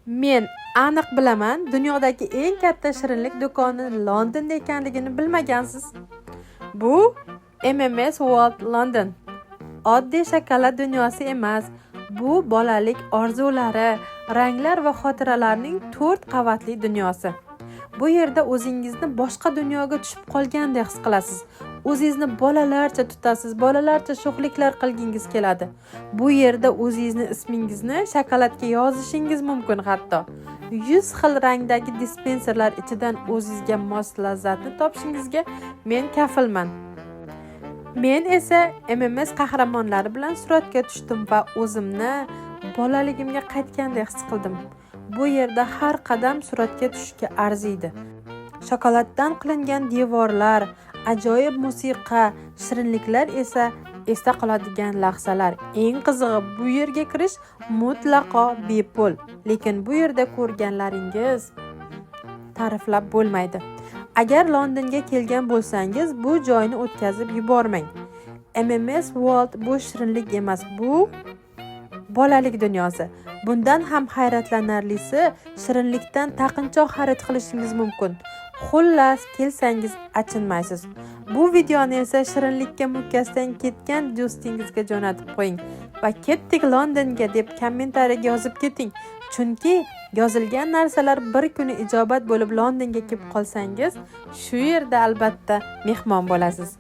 Men aniq bilaman, dunyodagi eng katta shirinlik do'koni Londonda ekanligini bilmagansiz. Bu MMS World London. Oddiy shokolad dunyosi emas. Bu bolalik orzulari, ranglar va xotiralarning 4 qavatli dunyosi. Bu yerda o'zingizni boshqa dunyoga tushib qolgandek his qilasiz. O'zingizni bolalarcha tutasiz, bolalarcha sho'xliklar qilgingiz keladi. Bu yerda o'zingizni ismingizni shokoladga yozishingiz mumkin hatto. 100 xil rangdagi dispenserlar ichidan o'zingizga mos lazzatni topishingizga men kafilman. Men esa MMS qahramonlari bilan suratga tushdim va o'zimni bolaligimga qaytgandek his qildim. Bu yerda har qadam suratga tushishga arziydi. Shokoladdan qilingan devorlar, ajoyib musiqa, shirinliklar esa esda qoladigan lahzalar. Eng qizig'i, bu yerga kirish mutlaqo bepul. Lekin bu yerda ko'rganlaringiz ta'riflab bo'lmaydi. Agar Londonga kelgan bo'lsangiz, bu joyni o'tkazib yubormang. MMS World bu shirinlik emas, bu bolalik dunyosi. Bundan ham hayratlanarlisi, shirinlikdan taqinchoq xarid qilishingiz mumkin. Xullas, kelsangiz achinmaysiz. Bu videoni esa shirinlikka mukkasidan ketgan do'stingizga jo'natib qo'ying va ketdik Londonga deb kommentariyaga yozib keting. Chunki yozilgan narsalar bir kuni ijobat bo'lib Londonga kelib qolsangiz, shu yerda albatta mehmon bo'lasiz.